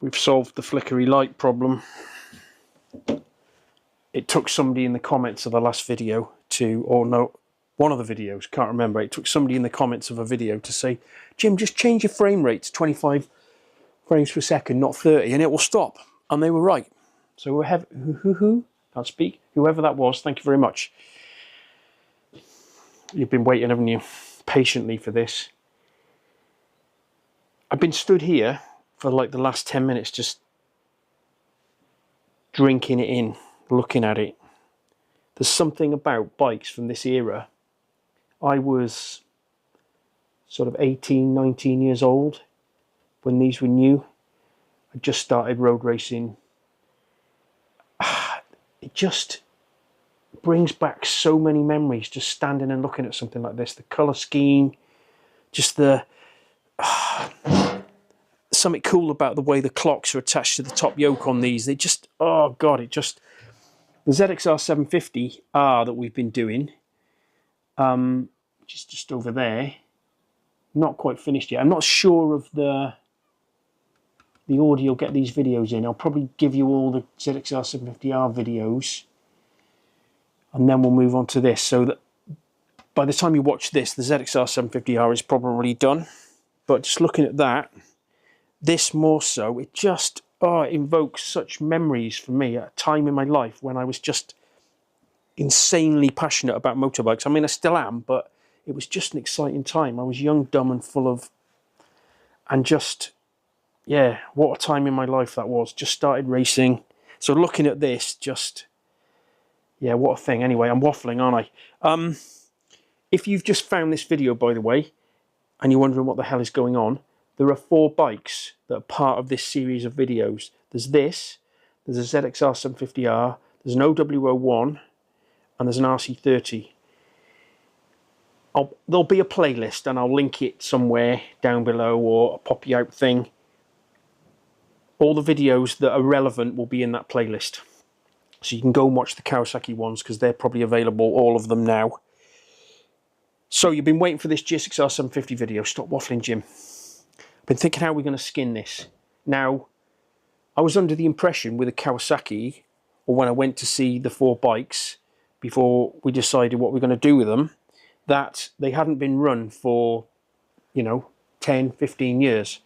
we've solved the flickery light problem. It took somebody in the comments of the last video to, or no, one of the videos, can't remember, it took somebody in the comments of a video to say, Jim, just change your frame rate to 25 frames per second, not 30, and it will stop. And they were right. So can't speak, whoever that was, thank you very much. You've been waiting, haven't you, patiently for this. I've been stood here for like the last 10 minutes just drinking it in, looking at it. There's something about bikes from this era. I was sort of 18, 19 years old when these were new. I just started road racing. It just brings back so many memories, just standing and looking at something like this. The colour scheme, just the... something cool about the way the clocks are attached to the top yoke on these. They just, oh God, it just... The ZX-R750R that we've been doing, which is just over there, not quite finished yet. I'm not sure of the order you'll get these videos in. I'll probably give you all the ZX-R750R videos, and then we'll move on to this. So that by the time you watch this, the ZX-R750R is probably done. But just looking at that, this more so, it just... oh, it invokes such memories for me at a time in my life when I was just insanely passionate about motorbikes. I mean, I still am, but it was just an exciting time. I was young, dumb, and full of... and just... yeah, what a time in my life that was. Just started racing. So looking at this, just... yeah, what a thing. Anyway, I'm waffling, aren't I? If you've just found this video, by the way, and you're wondering what the hell is going on, there are 4 bikes that are part of this series of videos. There's this, there's a ZX-R750R, there's an OW01, and there's an RC30. There'll be a playlist, and I'll link it somewhere down below, or a poppy out thing. All the videos that are relevant will be in that playlist. So you can go and watch the Kawasaki ones, because they're probably available, all of them now. So you've been waiting for this GSX-R750 video. Stop waffling, Jim. Been thinking how we're going to skin this. Now, I was under the impression with a Kawasaki, or when I went to see the 4 bikes, before we decided what we're going to do with them, that they hadn't been run for, you know, 10, 15 years.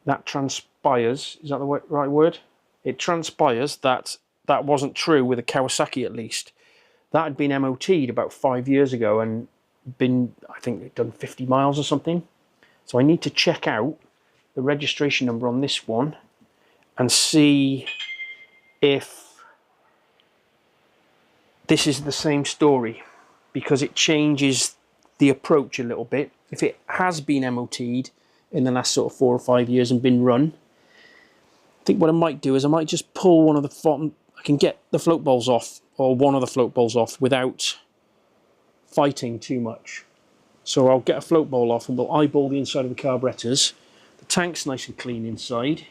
That transpires, is that the right word? It transpires that that wasn't true with a Kawasaki, at least. That had been MOT'd about 5 years ago and been, I think, done 50 miles or something. So I need to check out the registration number on this one and see if this is the same story, because it changes the approach a little bit. If it has been MOT'd in the last sort of 4 or 5 years and been run, I think what I might do is I might just pull one of the... I can get the float balls off, or one of the float balls off, without fighting too much. So I'll get a float ball off and we'll eyeball the inside of the carburetors. The tank's nice and clean inside.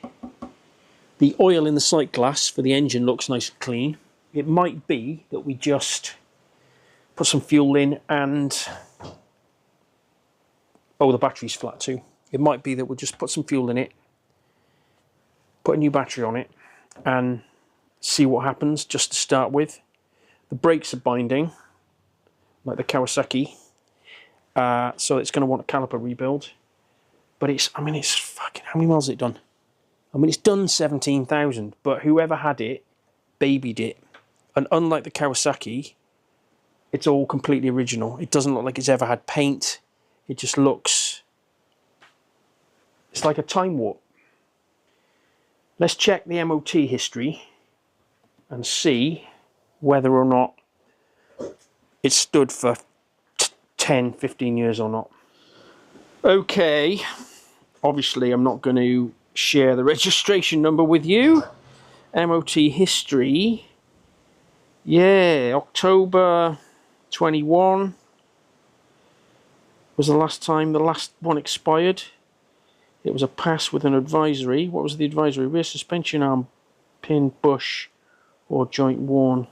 The oil in the sight glass for the engine looks nice and clean. It might be that we just put some fuel in and... oh, the battery's flat too. It might be that we'll just put some fuel in it, put a new battery on it, and see what happens just to start with. The brakes are binding, like the Kawasaki. So it's going to want a caliper rebuild, but it's, I mean, it's fucking, how many miles has it done? I mean, it's done 17,000, but whoever had it, babied it. And unlike the Kawasaki, it's all completely original. It doesn't look like it's ever had paint. It just looks, it's like a time warp. Let's check the MOT history and see whether or not it stood for 10, 15 years or not. Okay, obviously I'm not going to share the registration number with you. MOT history, yeah, October 21 was the last time the last one expired. It was a pass with an advisory. What was the advisory? Rear suspension arm pin, bush, or joint worn.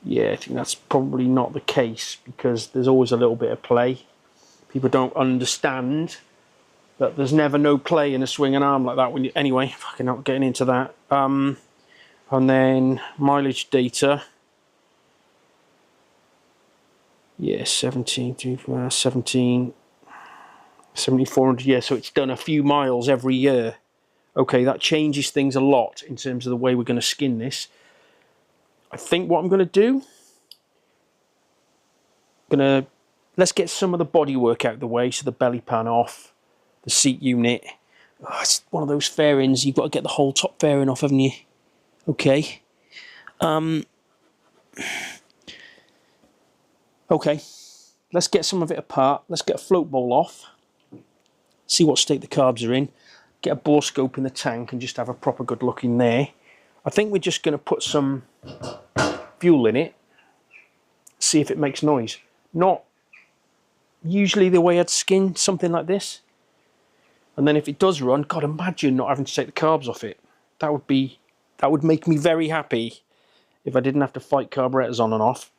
Yeah, I think that's probably not the case, because there's always a little bit of play. People don't understand But there's never no play in a swing and arm like that. When you, anyway, fucking not getting into that. And then mileage data. Yeah, 7,400. Yeah, so it's done a few miles every year. Okay, that changes things a lot in terms of the way we're going to skin this. I think what I'm going to do, let's get some of the bodywork out of the way. So the belly pan off, the seat unit. Oh, it's one of those fairings. You've got to get the whole top fairing off, haven't you? Okay. Okay. Let's get some of it apart. Let's get a float bowl off. See what state the carbs are in. Get a bore scope in the tank and just have a proper good look in there. I think we're just going to put some fuel in it. See if it makes noise. Not usually the way I'd skin something like this. And then if it does run, God, imagine not having to take the carbs off it. That would make me very happy if I didn't have to fight carburetors on and off.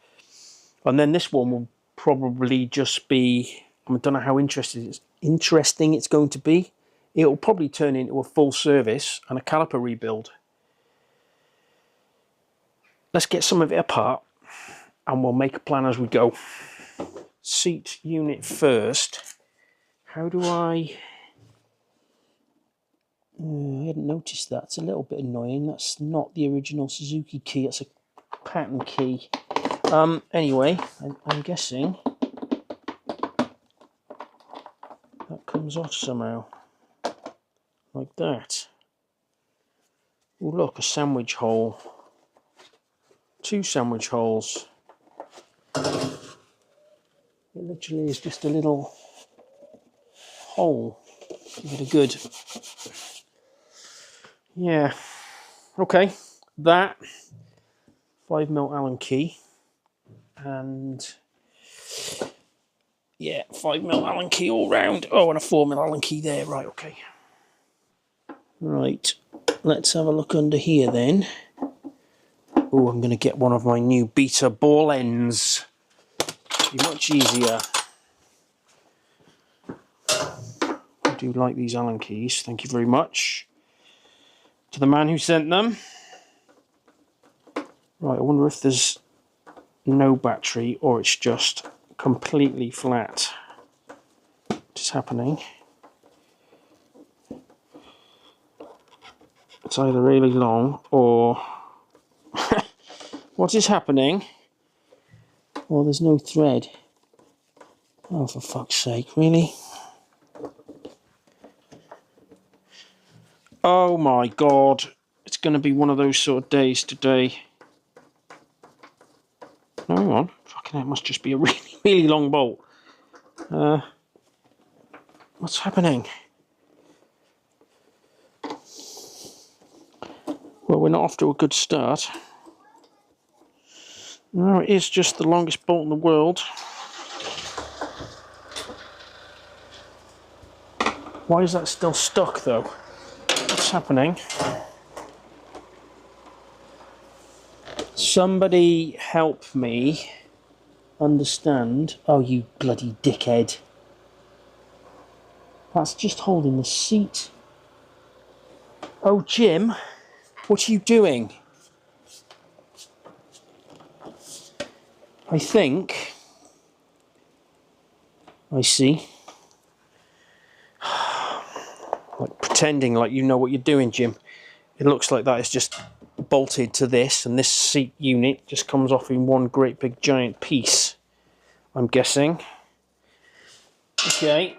And then this one will probably just be, I don't know how interesting it's going to be. It'll probably turn into a full service and a caliper rebuild. Let's get some of it apart and we'll make a plan as we go. Seat unit first. How do I hadn't noticed that. It's a little bit annoying. That's not the original Suzuki key. It's a pattern key. Anyway, I'm guessing that comes off somehow. Like that. Oh look, a sandwich hole. 2 sandwich holes. It literally is just a little hole. Give it a good... Yeah. Okay. That 5mm Allen key. And yeah, 5mm Allen key all round. Oh, and a 4mm Allen key there. Right, okay. Right, let's have a look under here then. Oh, I'm going to get one of my new Beta ball ends. Be much easier. I do like these Allen keys. Thank you very much to the man who sent them. Right, I wonder if there's no battery or it's just completely flat. What's happening? It's either really long or what is happening? Well, there's no thread. Oh, for fuck's sake, really? Oh my god, it's going to be one of those sort of days today. No, hang on. Fucking hell, it must just be a really, really long bolt. What's happening? Well, we're not off to a good start. No, it is just the longest bolt in the world. Why is that still stuck, though? What's happening? Somebody help me understand. Oh, you bloody dickhead. That's just holding the seat. Oh, Jim, what are you doing? I think I see. Like pretending like you know what you're doing, Jim. It looks like that is just bolted to this, and this seat unit just comes off in one great big giant piece, I'm guessing. Okay.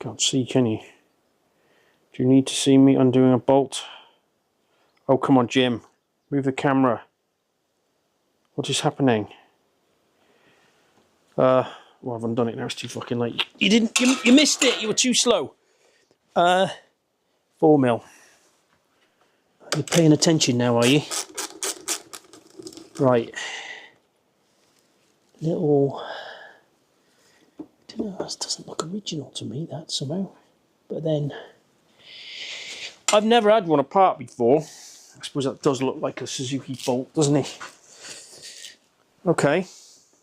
Can't see, can you? Do you need to see me undoing a bolt? Oh, come on, Jim. Move the camera. What is happening? Well, I haven't done it now. It's too fucking late. You didn't. You missed it. You were too slow. 4mm. You're paying attention now, are you? Right. little, I don't know, that doesn't look original to me, that somehow. But then, I've never had one apart before. I suppose that does look like a Suzuki bolt, doesn't it? Okay,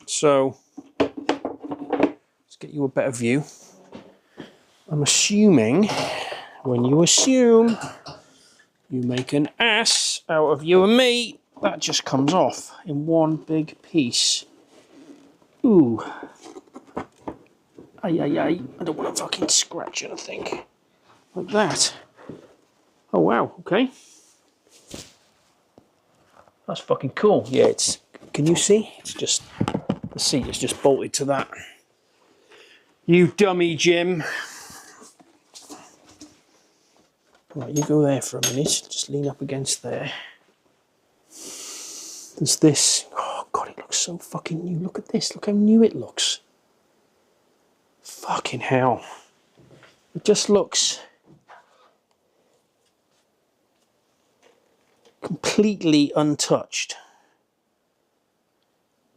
so let's get you a better view. I'm assuming, when you assume, you make an ass out of you and me, that just comes off in one big piece. Ooh. Ay, ay, ay. I don't want to fucking scratch anything. Like that. Oh, wow. Okay. That's fucking cool. Yeah, it's... Can you see? It's just... The seat is just bolted to that. You dummy, Jim. Right, you go there for a minute. Just lean up against there. There's this. Oh, God, it looks so fucking new. Look at this. Look how new it looks. Fucking hell. It just looks completely untouched.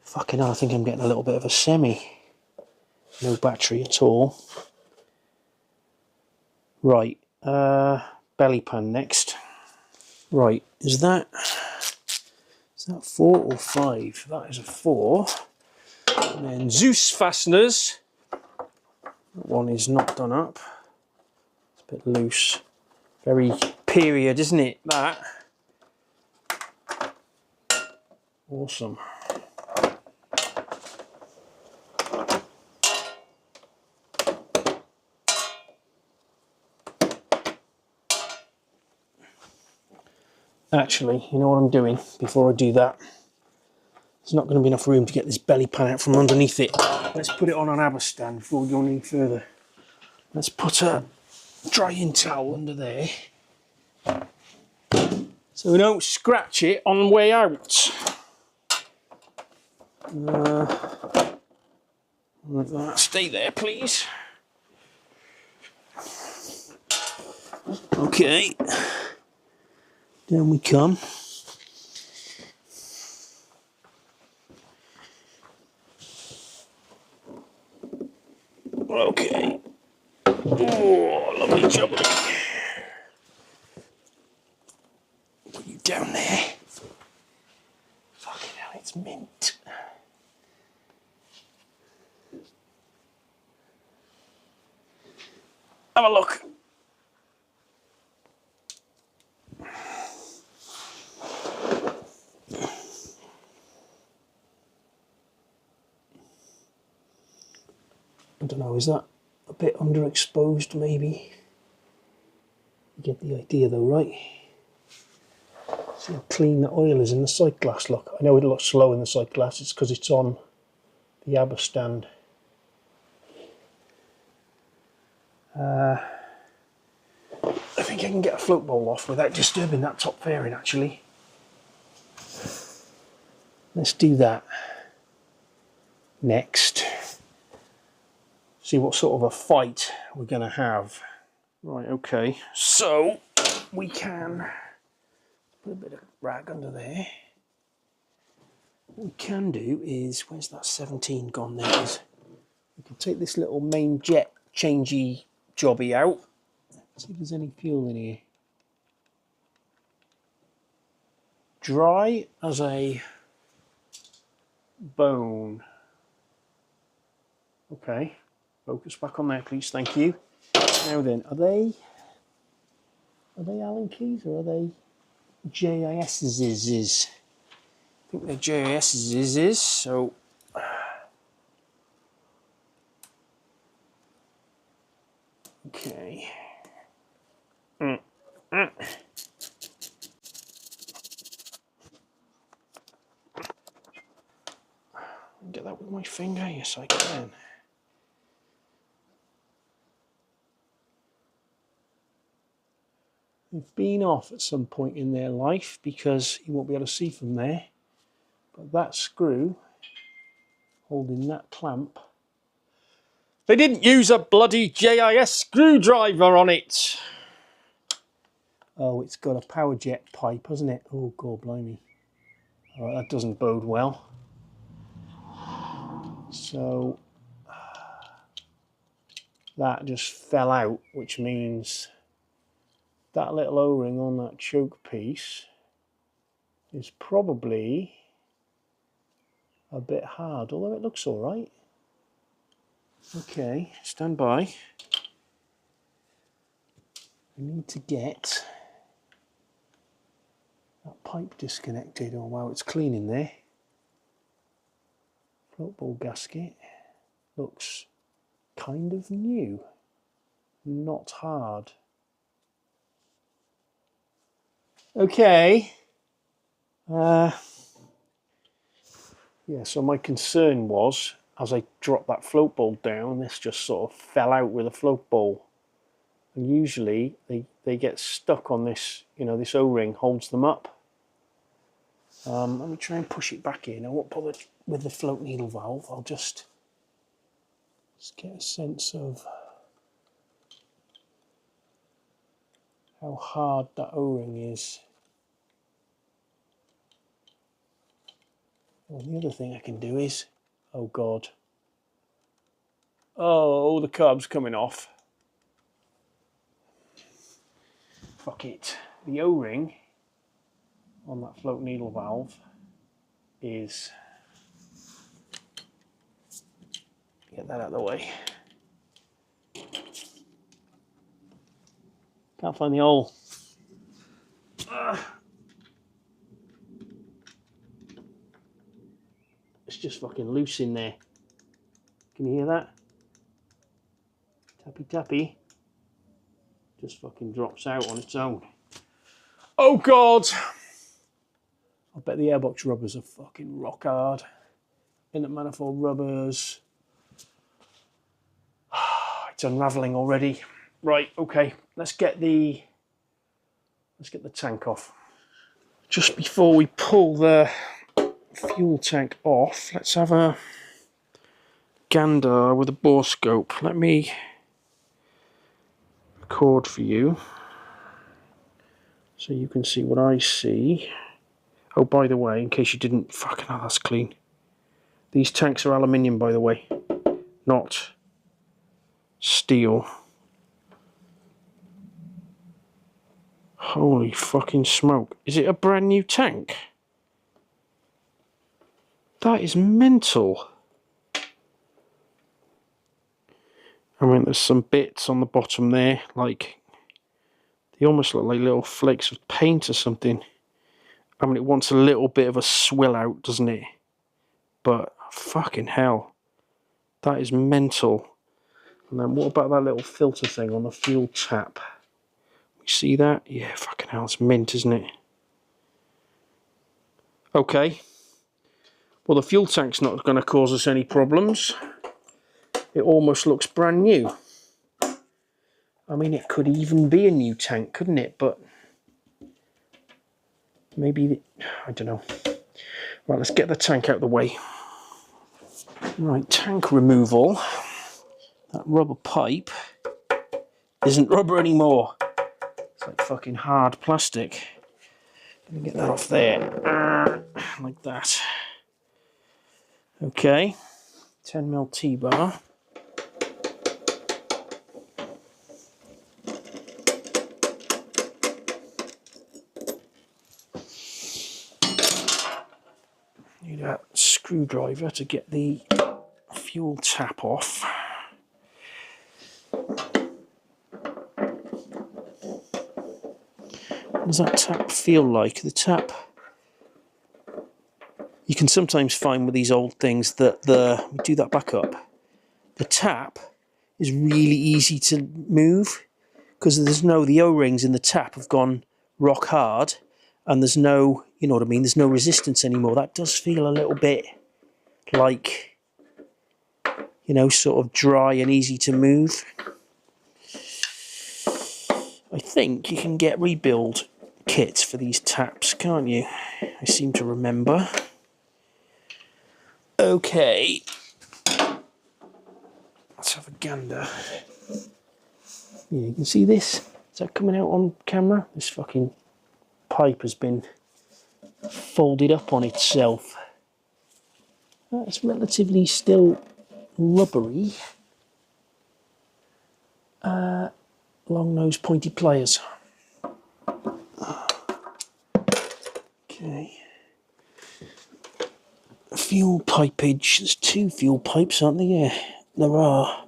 Fucking hell, I think I'm getting a little bit of a semi. No battery at all. Right, belly pan next. Right, is that 4 or 5? That is a 4. And then Zeus fasteners. That one is not done up. It's a bit loose. Very period, isn't it, that? Awesome. Actually, you know what I'm doing before I do that? There's not going to be enough room to get this belly pan out from underneath it. Let's put it on an ABBA stand before we go any further. Let's put a drying towel under there so we don't scratch it on the way out. Like that. Stay there, please. Okay. Down we come. Okay. Oh, lovely jubbly. Put you down there. Fucking hell, it's mint. Have a look. I don't know, is that a bit underexposed maybe? You get the idea though, right? See how clean the oil is in the sight glass, look. I know it looks slow in the sight glass, it's because it's on the ABBA stand. I think I can get a float bowl off without disturbing that top fairing actually. Let's do that next. See what sort of a fight we're going to have. Right, okay, so we can put a bit of rag under there. What we can do is, where's that 17 gone there? We can take this little main jet changey jobby out. See if there's any fuel in here. Dry as a bone. Okay. Focus back on there, please. Thank you. Now then, are they Allen keys or are they JIS's? I think they're JIS's. So okay. Get that with my finger. Yes, I can. They've been off at some point in their life because you won't be able to see from there. But that screw holding that clamp, they didn't use a bloody JIS screwdriver on it. Oh, it's got a power jet pipe, hasn't it? Oh, God blimey. Oh, that doesn't bode well. So that just fell out, which means that little O-ring on that choke piece is probably a bit hard, although it looks all right. Okay, stand by. I need to get that pipe disconnected. Oh wow, it's clean in there. Float ball gasket looks kind of new, not hard. Okay. Yeah, so my concern was, as I dropped that float ball down, this just sort of fell out with a float ball. And usually they get stuck on this, you know, this O-ring holds them up. Let me try and push it back in. I won't bother with the float needle valve. I'll just get a sense of how hard that O-ring is. Well, the other thing I can do is, oh God. Oh, the carb's coming off. Fuck it. The O-ring on that float needle valve is, get that out of the way. Can't find the hole. It's just fucking loose in there. Can you hear that? Tappy tappy. Just fucking drops out on its own. Oh God! I bet the airbox rubbers are fucking rock hard. Inlet manifold rubbers. It's unraveling already. Right, okay, let's get the tank off. Just before we pull the fuel tank off, let's have a gander with a bore scope. Let me record for you so you can see what I see. Oh, by the way, in case you didn't, fucking hell, that's clean. These tanks are aluminium, by the way, not steel. Holy fucking smoke. Is it a brand new tank? That is mental. I mean, there's some bits on the bottom there, like, they almost look like little flakes of paint or something. I mean, it wants a little bit of a swill out, doesn't it? But fucking hell, that is mental. And then what about that little filter thing on the fuel tap? You see that? Yeah, fucking hell, it's mint, isn't it? Okay. Well, the fuel tank's not going to cause us any problems. It almost looks brand new. I mean, it could even be a new tank, couldn't it? But maybe, I don't know. Right, let's get the tank out of the way. Right, tank removal. That rubber pipe isn't rubber anymore. It's like fucking hard plastic. Gonna get that off there. Like that. Okay. 10mm T-bar. Need a screwdriver to get the fuel tap off. What does that tap feel like? The tap, you can sometimes find with these old things that do that back up. The tap is really easy to move because the O-rings in the tap have gone rock hard and there's no, you know what I mean, there's no resistance anymore. That does feel a little bit like, you know, sort of dry and easy to move. I think you can get rebuild kits for these taps, can't you? I seem to remember. Okay. Let's have a gander. Yeah, you can see this. Is that coming out on camera? This fucking pipe has been folded up on itself. It's relatively still rubbery. Long nose pointy pliers. Okay. Fuel pipage. There's 2 fuel pipes, aren't there? Yeah, there are.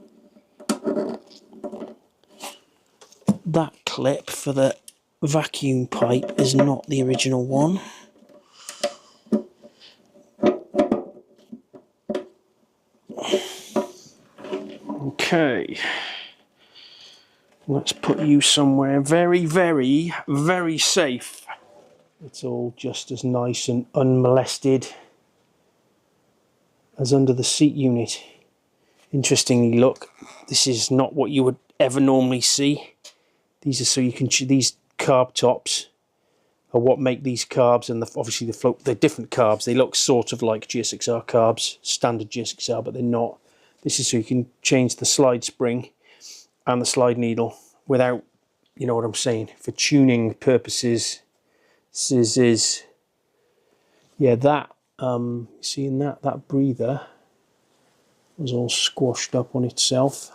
That clip for the vacuum pipe is not the original one. Okay. Let's put you somewhere very, very, very safe. It's all just as nice and unmolested as under the seat unit. Interestingly, look, this is not what you would ever normally see. These are so you can these carb tops are what make these carbs, and obviously they're different carbs. They look sort of like GSX-R carbs, standard GSX-R, but they're not. This is so you can change the slide spring and the slide needle without, you know what I'm saying, for tuning purposes. This is yeah, that seeing that breather was all squashed up on itself.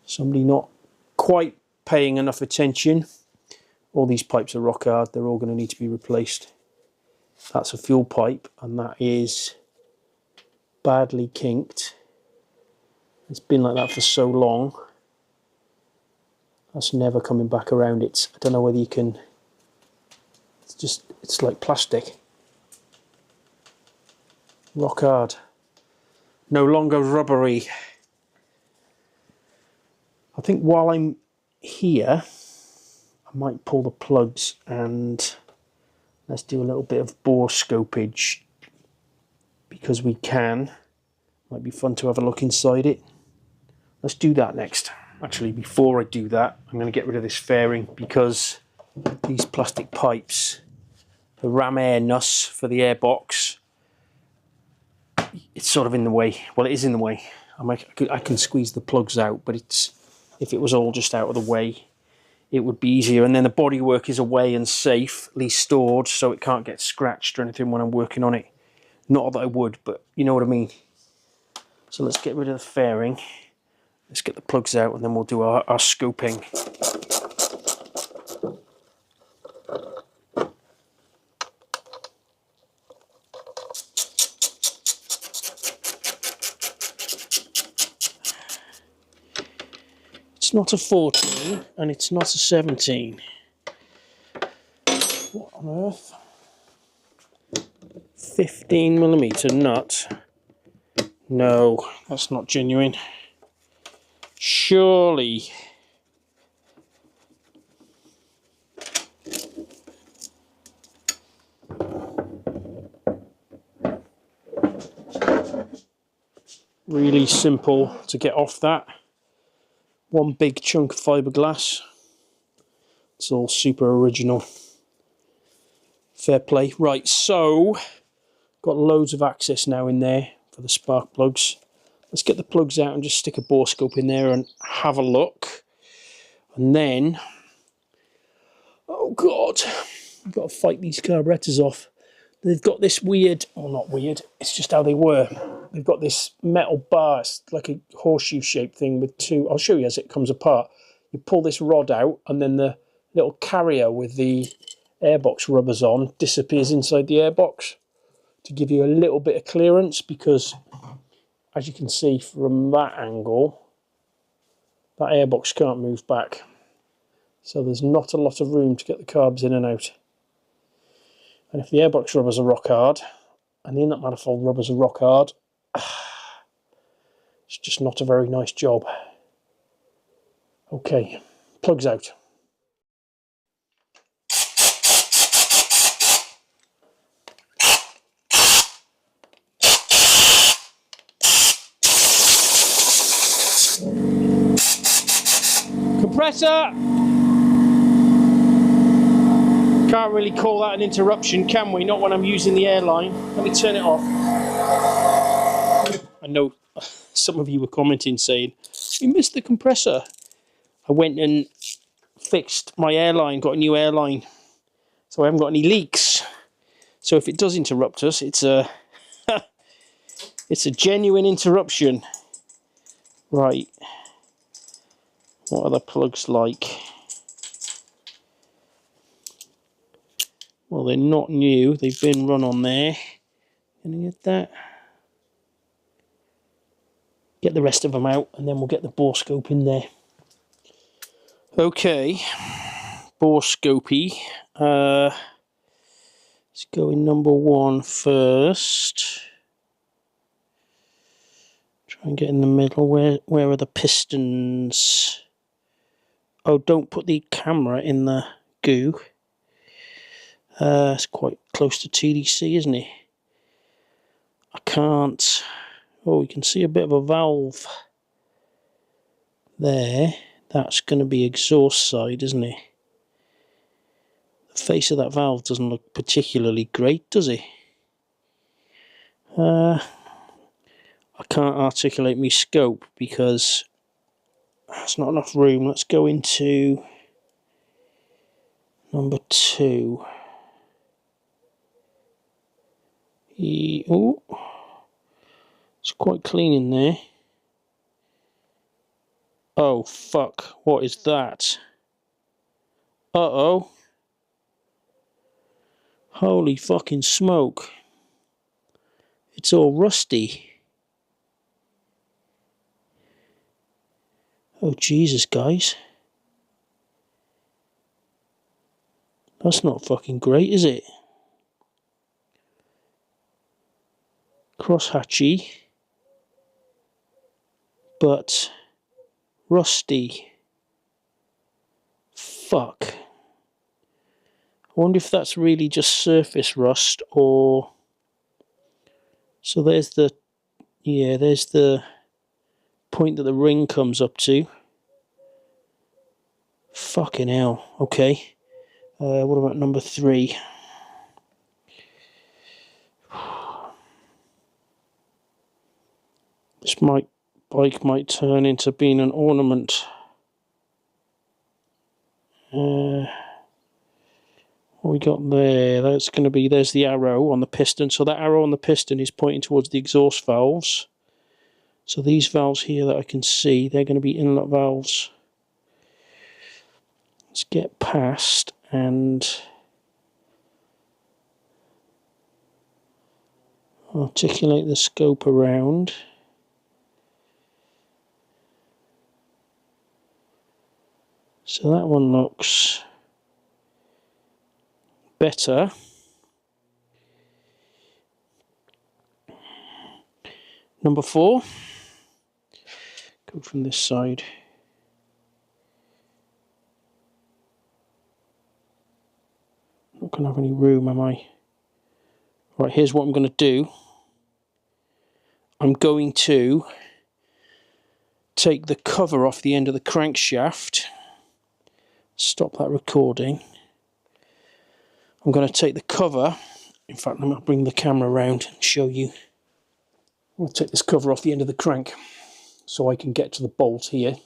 Somebody not quite paying enough attention. All these pipes are rock hard. They're all going to need to be replaced. That's a fuel pipe, and that is badly kinked. It's been like that for so long. That's never coming back around. I don't know whether you can. It's like plastic. Rock hard. No longer rubbery. I think while I'm here, I might pull the plugs and let's do a little bit of bore scopage because we can. Might be fun to have a look inside it. Let's do that next. Actually, before I do that, I'm going to get rid of this fairing because these plastic pipes, the ram air nuss for the airbox, it's sort of in the way. Well, it is in the way. I can squeeze the plugs out, but if it was all just out of the way, it would be easier. And then the bodywork is away and safely stored, so it can't get scratched or anything when I'm working on it. Not that I would, but you know what I mean. So let's get rid of the fairing. Let's get the plugs out, and then we'll do our scoping. It's not a 14 and it's not a 17. What on earth? 15mm nut. No, that's not genuine. Surely. Really simple to get off that. One big chunk of fiberglass. It's all super original. Fair play. Right, so got loads of access now in there for the spark plugs. Let's get the plugs out and just stick a bore scope in there and have a look. And then, oh God, I've got to fight these carburetors off. They've got this weird, or not weird, it's just how they were. They've got this metal bar, it's like a horseshoe shaped thing with two, I'll show you as it comes apart. You pull this rod out and then the little carrier with the airbox rubbers on disappears inside the airbox to give you a little bit of clearance, because as you can see from that angle, that airbox can't move back. So there's not a lot of room to get the carbs in and out. And if the airbox rubbers are rock hard, and the inlet manifold rubbers are rock hard, it's just not a very nice job. Okay, plugs out. Compressor! Can't really call that an interruption, can we? Not when I'm using the airline. Let me turn it off. I know some of you were commenting saying, we missed the compressor. I went and fixed my airline, got a new airline, so I haven't got any leaks. So if it does interrupt us, it's It's a genuine interruption. Right. What are the plugs like? Well, they're not new. They've been run on there. Can you get that? Get the rest of them out, and then we'll get the bore scope in there. Okay. Bore scopey. Let's go in number 1 first. Try and get in the middle. Where are the pistons? Oh, don't put the camera in the goo. It's quite close to TDC, isn't it? I can't. Oh, you can see a bit of a valve there. That's going to be exhaust side, isn't it? The face of that valve doesn't look particularly great, does it? I can't articulate my scope because there's not enough room. Let's go into number 2. Oh, it's quite clean in there. Oh, fuck. What is that? Uh-oh. Holy fucking smoke. It's all rusty. Oh, Jesus, guys. That's not fucking great, is it? Crosshatchy. But rusty. Fuck. I wonder if that's really just surface rust or... So there's the... Yeah, there's the point that the ring comes up to. Fucking hell. Okay. What about number 3? This bike might turn into being an ornament. What we got there? That's going to be, there's the arrow on the piston. So that arrow on the piston is pointing towards the exhaust valves. So these valves here that I can see, they're going to be inlet valves. Let's get past and articulate the scope around. So that one looks better. Number 4. Go from this side. Not going to have any room, am I? Right, here's what I'm going to do. I'm going to take the cover off the end of the crankshaft. Stop that recording. I'm going to take the cover. In fact, I'm going to bring the camera around and show you. I'll take this cover off the end of the crank so I can get to the bolt here.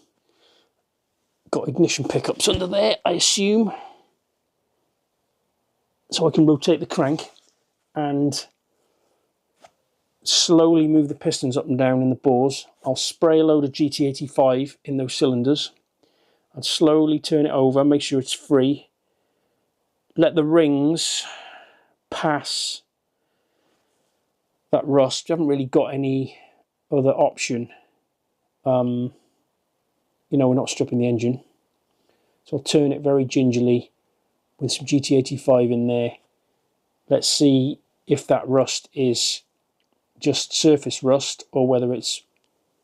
Got ignition pickups under there, I assume. So I can rotate the crank and slowly move the pistons up and down in the bores. I'll spray a load of GT85 in those cylinders and slowly turn it over, make sure it's free. Let the rings pass that rust. You haven't really got any other option. You know, we're not stripping the engine. So I'll turn it very gingerly with some GT85 in there. Let's see if that rust is just surface rust or whether it's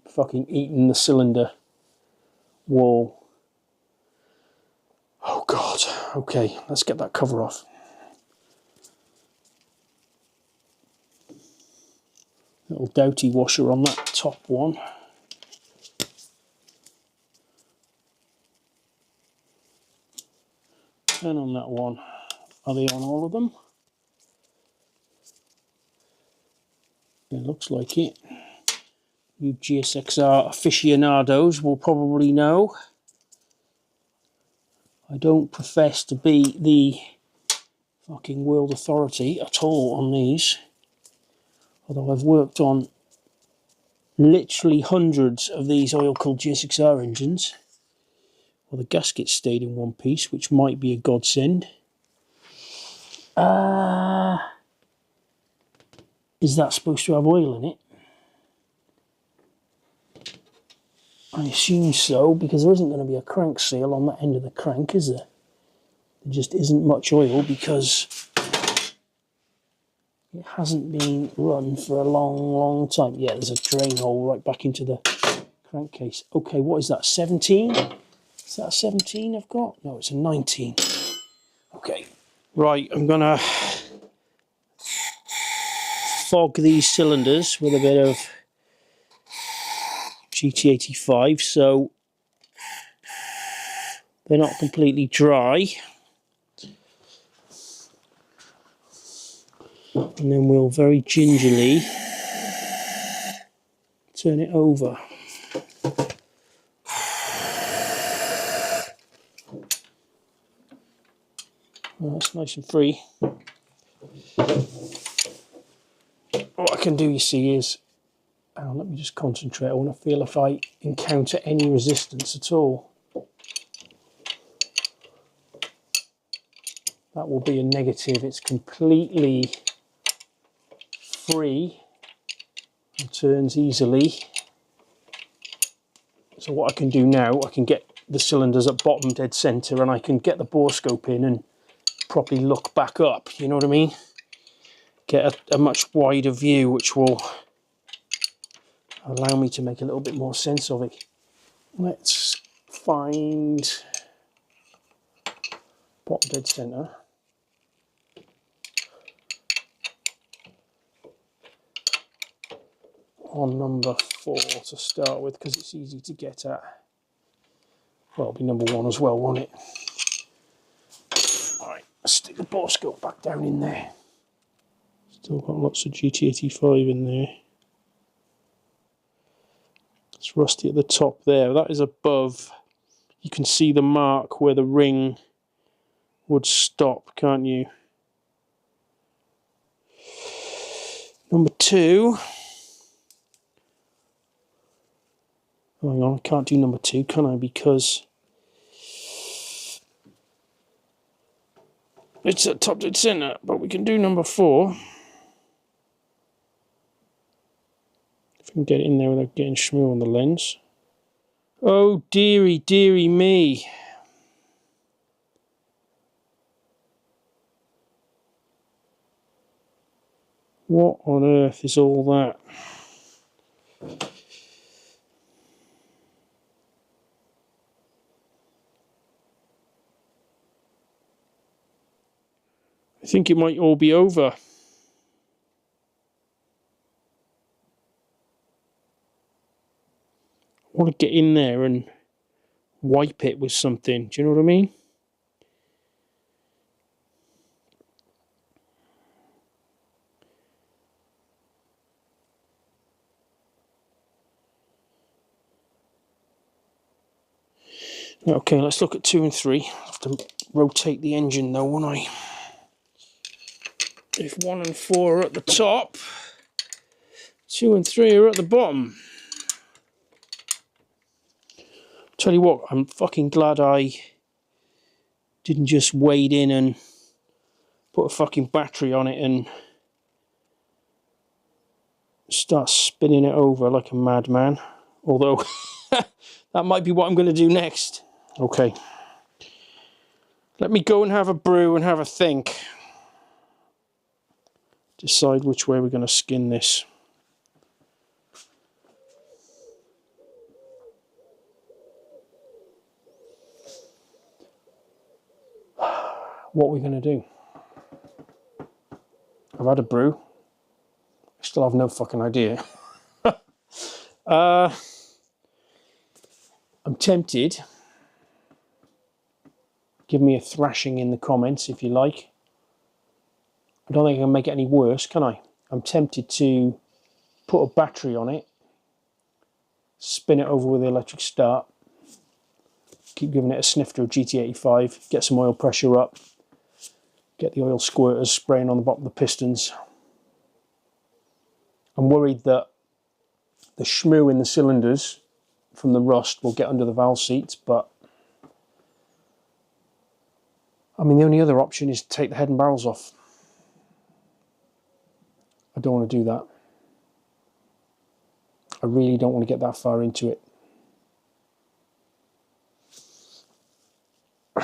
fucking eating the cylinder wall. Oh God, okay, let's get that cover off. Little doughty washer on that top one. And on that one. Are they on all of them? It looks like it. You GSX-R aficionados will probably know. I don't profess to be the fucking world authority at all on these. Although I've worked on literally hundreds of these oil-cooled GSX-R engines. Well, the gasket stayed in one piece, which might be a godsend. Is that supposed to have oil in it? I assume so, because there isn't going to be a crank seal on that end of the crank, is there? There just isn't much oil because it hasn't been run for a long time. Yeah, there's a drain hole right back into the crankcase. Okay, what is that, 17? Is that a 17 I've got? No, it's a 19. Okay, right, I'm going to fog these cylinders with a bit of GT85 so they're not completely dry. And then we'll very gingerly turn it over. Well, that's nice and free. What I can do, you see, is let me just concentrate. I want to feel if I encounter any resistance at all. That will be a negative. It's completely free and turns easily. So what I can do now, I can get the cylinders at bottom dead center and I can get the bore scope in and properly look back up, you know what I mean? Get a much wider view, which will allow me to make a little bit more sense of it. Let's find bottom dead center. On number 4 to start with, because it's easy to get at. Well, it'll be number 1 as well, won't it? Alright, let's stick the bore scope back down in there. Still got lots of GT85 in there. It's rusty at the top there. That is above. You can see the mark where the ring would stop, can't you? Number 2. Oh, hang on, I can't do number 2, can I? Because it's at top dead center, but we can do number 4. If we can get it in there without getting shmoo on the lens. Oh, dearie, dearie me. What on earth is all that? I think it might all be over. I want to get in there and wipe it with something. Do you know what I mean? Okay, let's look at 2 and 3. I have to rotate the engine though, won't I? If 1 and 4 are at the top, 2 and 3 are at the bottom. Tell you what, I'm fucking glad I didn't just wade in and put a fucking battery on it and start spinning it over like a madman. Although, that might be what I'm going to do next. Okay. Let me go and have a brew and have a think. Decide which way we're going to skin this. What we're going to do. I've had a brew. I still have no fucking idea. I'm tempted. Give me a thrashing in the comments if you like. I don't think I can make it any worse, can I? I'm tempted to put a battery on it, spin it over with the electric start, keep giving it a snifter of GT85, get some oil pressure up, get the oil squirters spraying on the bottom of the pistons. I'm worried that the shmoo in the cylinders from the rust will get under the valve seats, but I mean, the only other option is to take the head and barrels off. I don't want to do that. I really don't want to get that far into it. I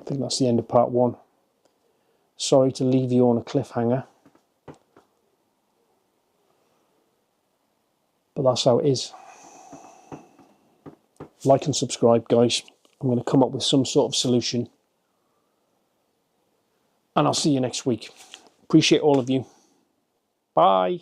think that's the end of part 1. Sorry to leave you on a cliffhanger, but that's how it is. Like and subscribe, guys. I'm going to come up with some sort of solution, and I'll see you next week. Appreciate all of you. Bye.